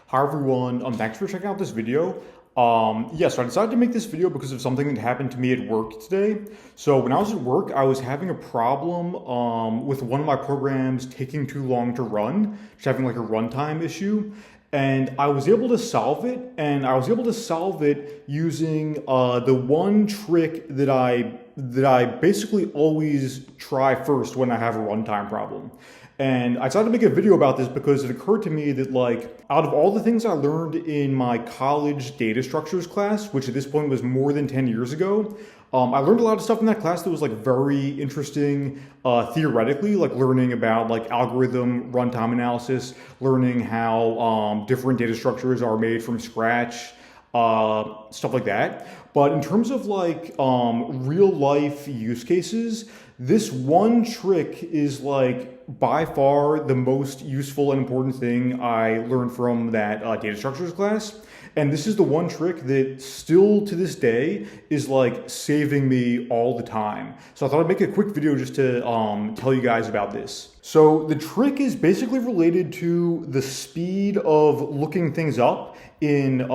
Hi everyone, thanks for checking out this video. So I decided to make this video because of something that happened to me at work today. So when I was at work, I was having a problem with one of my programs taking too long to run, just having like a runtime issue. And I was able to solve it, and I was able to solve it using the one trick that I basically always try first when I have a runtime problem. And I decided to make a video about this because it occurred to me that, like, out of all the things I learned in my college data structures class, which at this point was more than 10 years ago, I learned a lot of stuff in that class that was like very interesting theoretically, like learning about like algorithm runtime analysis, learning how different data structures are made from scratch, stuff like that. But in terms of like real life use cases, this one trick is like by far the most useful and important thing I learned from that data structures class. And this is the one trick that still to this day is like saving me all the time. So I thought I'd make a quick video just to tell you guys about this. So the trick is basically related to the speed of looking things up in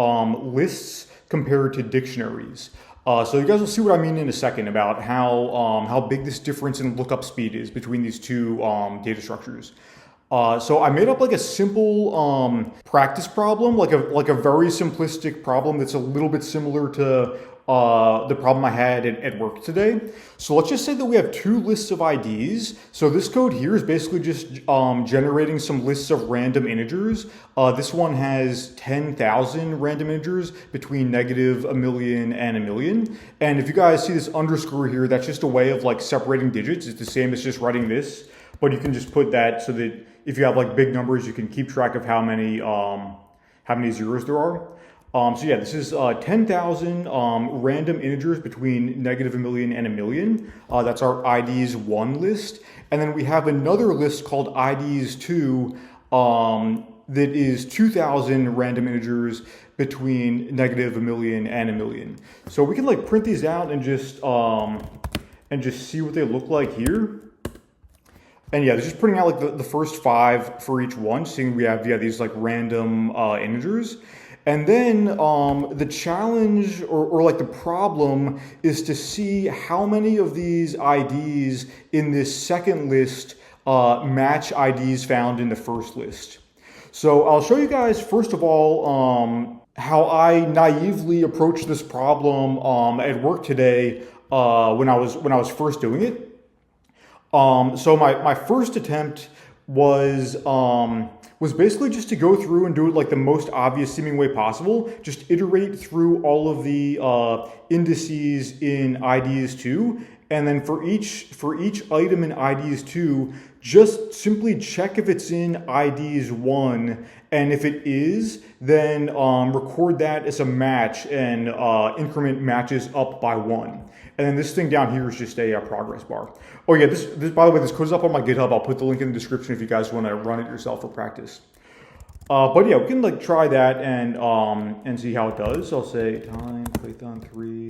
lists compared to dictionaries. So you guys will see what I mean in a second about how big this difference in lookup speed is between these two data structures. So I made up like a simple practice problem, like a very simplistic problem that's a little bit similar to the problem I had at work today. So let's just say that we have two lists of IDs. So this code here is basically just generating some lists of random integers. This one has 10,000 random integers between negative a million and a million. And if you guys see this underscore here, that's just a way of like separating digits. It's the same as just writing this, but you can just put that so that if you have like big numbers, you can keep track of how many zeros there are. So yeah, this is 10,000 random integers between negative a million and a million. That's our IDs 1 list. And then we have another list called IDs 2 that is 2,000 random integers between negative a million and a million. So we can like print these out and just see what they look like here. And yeah, this is printing out like the first 5 for each one, seeing we have these like random integers. And then the challenge or like the problem is to see how many of these IDs in this second list match IDs found in the first list. So I'll show you guys first of all how I naively approached this problem at work today when I was first doing it. So my first attempt was basically just to go through and do it like the most obvious seeming way possible. Just iterate through all of the indices in IDs 2, and then for each item in IDs 2, just simply check if it's in IDs 1, and if it is, then record that as a match and increment matches up by 1. And then this thing down here is just a progress bar. Oh yeah, this by the way, this code is up on my GitHub. I'll put the link in the description if you guys want to run it yourself for practice. But yeah, we can like try that and see how it does. So I'll say time Python 3.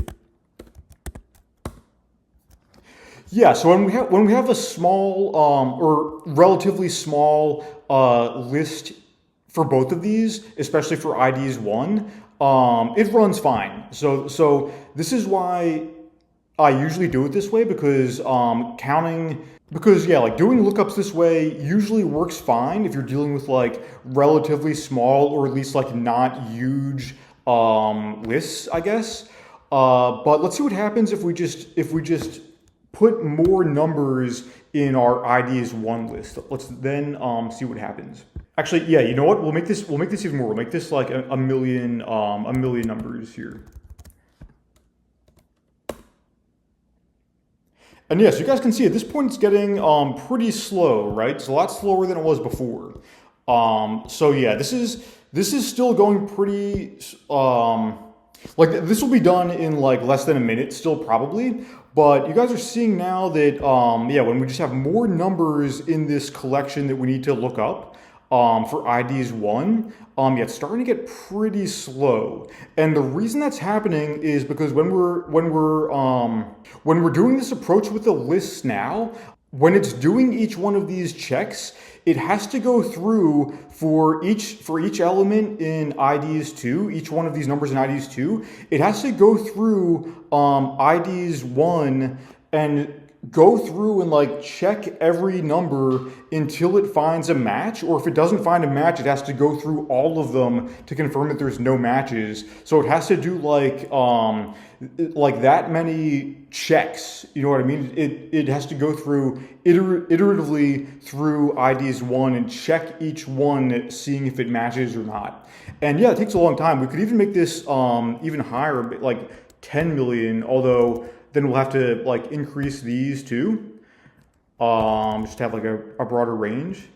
Yeah, so when we have a small or relatively small list for both of these, especially for IDs 1, it runs fine. So this is why I usually do it this way, because like doing lookups this way usually works fine if you're dealing with like relatively small or at least like not huge lists, I guess. But let's see what happens if we just put more numbers in our IDs 1 list. Let's then see what happens. Actually, yeah, you know what? We'll make this even more. We'll make this like a million numbers here. And yes, you guys can see at this point it's getting pretty slow, right? It's a lot slower than it was before. So yeah, this is still going pretty like this will be done in like less than a minute still probably. But you guys are seeing now that yeah, when we just have more numbers in this collection that we need to look up for IDs 1, yeah, it's starting to get pretty slow. And the reason that's happening is because when we're doing this approach with the lists now, when it's doing each one of these checks, it has to go through for each element in IDs2, each one of these numbers in IDs2, it has to go through IDs1 and go through and like check every number until it finds a match, or if it doesn't find a match, it has to go through all of them to confirm that there's no matches. So it has to do like that many checks, you know what I mean? It has to go through iteratively through IDs1 and check each one, seeing if it matches or not. And yeah, it takes a long time. We could even make this even higher, like 10 million, although then we'll have to like increase these too, just to have like a broader range.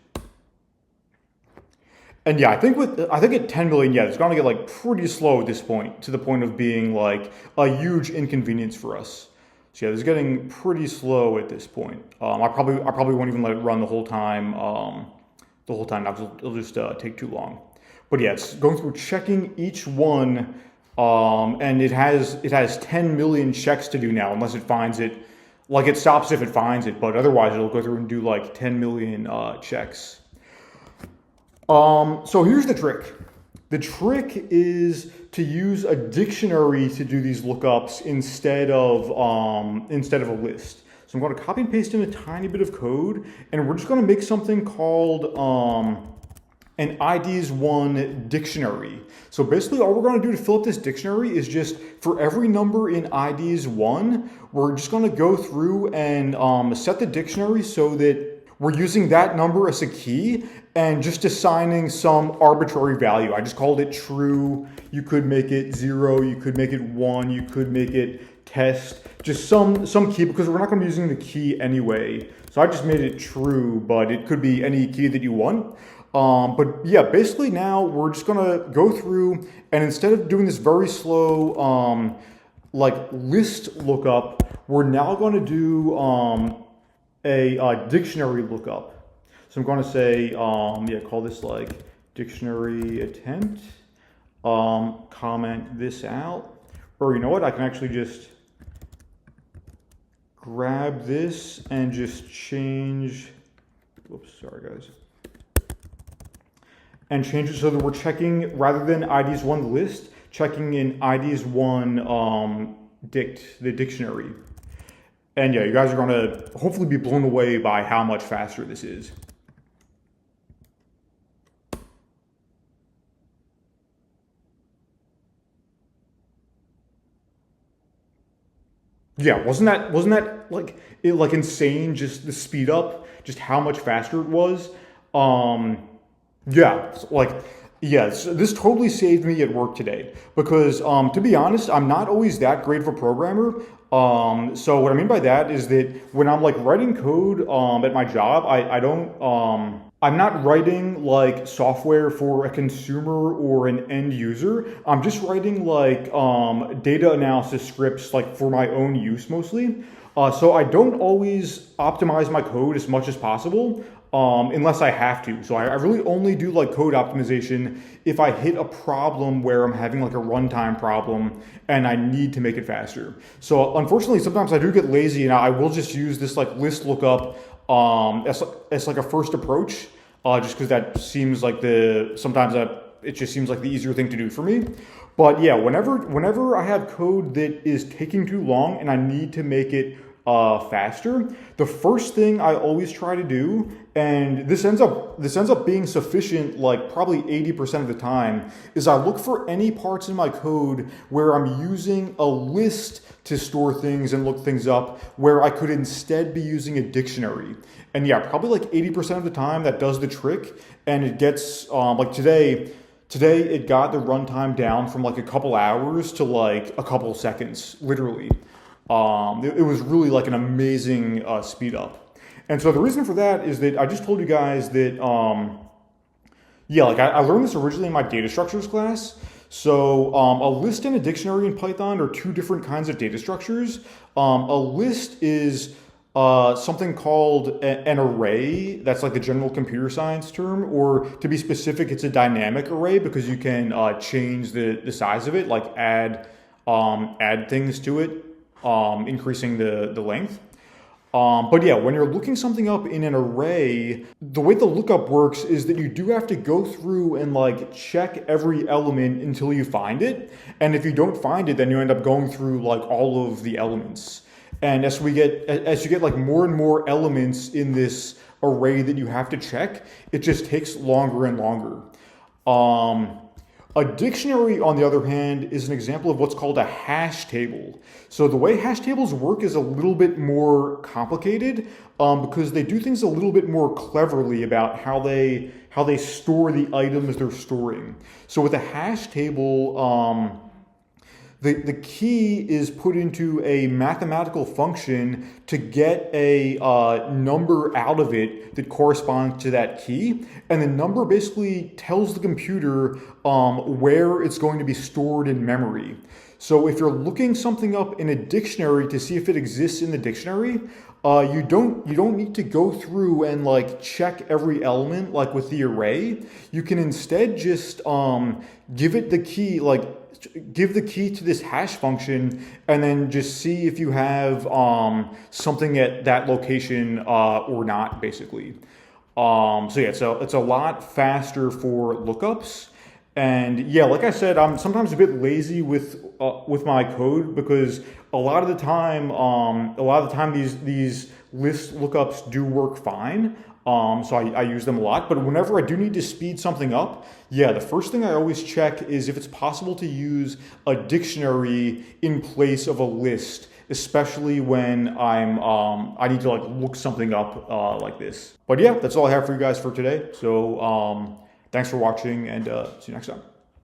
And yeah, I think at 10 million, yeah, it's gonna get like pretty slow at this point, to the point of being like a huge inconvenience for us. So yeah, it's getting pretty slow at this point. I probably won't even let it run the whole time. It'll just take too long. But yeah, it's going through checking each one, and it has 10 million checks to do now, unless it finds it. Like it stops if it finds it, but otherwise it'll go through and do like 10 million checks. So here's the trick. The trick is to use a dictionary to do these lookups instead of a list. So I'm going to copy and paste in a tiny bit of code, and we're just going to make something called an IDs1 dictionary. So basically all we're going to do to fill up this dictionary is just for every number in IDs1, we're just going to go through and set the dictionary so that we're using that number as a key and just assigning some arbitrary value. I just called it true. You could make it 0, you could make it 1, you could make it test, just some key, because we're not going to be using the key anyway. So I just made it true, but it could be any key that you want. But yeah, basically now we're just gonna go through, and instead of doing this very slow like list lookup, we're now going to do a dictionary lookup. So I'm going to say yeah, call this like dictionary attempt, comment this out, or you know what, I can actually just grab this and just change, whoops, sorry guys, and change it so that we're checking, rather than IDs1 list, checking in IDs1 the dictionary. And yeah, you guys are going to hopefully be blown away by how much faster this is. Yeah, wasn't that like insane? Just the speed up, just how much faster it was. Yeah, like, yes, this totally saved me at work today, because to be honest, I'm not always that great of a programmer. So what I mean by that is that when I'm like writing code at my job, I'm not writing like software for a consumer or an end user. I'm just writing like data analysis scripts like for my own use mostly. So I don't always optimize my code as much as possible. Unless I have to. So I really only do like code optimization if I hit a problem where I'm having like a runtime problem and I need to make it faster. So unfortunately, sometimes I do get lazy and I will just use this like list lookup as like a first approach, just because that seems like it just seems like the easier thing to do for me. But yeah, whenever I have code that is taking too long and I need to make it faster, the first thing I always try to do, and this ends up being sufficient like probably 80% of the time, is I look for any parts in my code where I'm using a list to store things and look things up, where I could instead be using a dictionary. And yeah, probably like 80% of the time that does the trick, and it gets like today it got the runtime down from like a couple hours to like a couple seconds, literally. It was really like an amazing speed up. And so the reason for that is that I just told you guys that, yeah, like I learned this originally in my data structures class. So a list and a dictionary in Python are two different kinds of data structures. A list is something called an array. That's like the general computer science term, or to be specific, it's a dynamic array, because you can change the size of it, like add things to it, increasing the length. But yeah, when you're looking something up in an array, the way the lookup works is that you do have to go through and like check every element until you find it. And if you don't find it, then you end up going through like all of the elements. And as you get like more and more elements in this array that you have to check, it just takes longer and longer. A dictionary, on the other hand, is an example of what's called a hash table. So the way hash tables work is a little bit more complicated because they do things a little bit more cleverly about how they store the items they're storing. So with a hash table, the key is put into a mathematical function to get a number out of it that corresponds to that key. And the number basically tells the computer where it's going to be stored in memory. So if you're looking something up in a dictionary to see if it exists in the dictionary, you don't need to go through and like check every element like with the array. You can instead just give it the key, give the key to this hash function and then just see if you have something at that location or not, basically. So yeah, it's a lot faster for lookups. And yeah, like I said, I'm sometimes a bit lazy with my code because a lot of the time these list lookups do work fine. So I use them a lot, but whenever I do need to speed something up, yeah, the first thing I always check is if it's possible to use a dictionary in place of a list, especially when I need to like look something up like this. But yeah, that's all I have for you guys for today. So thanks for watching and see you next time.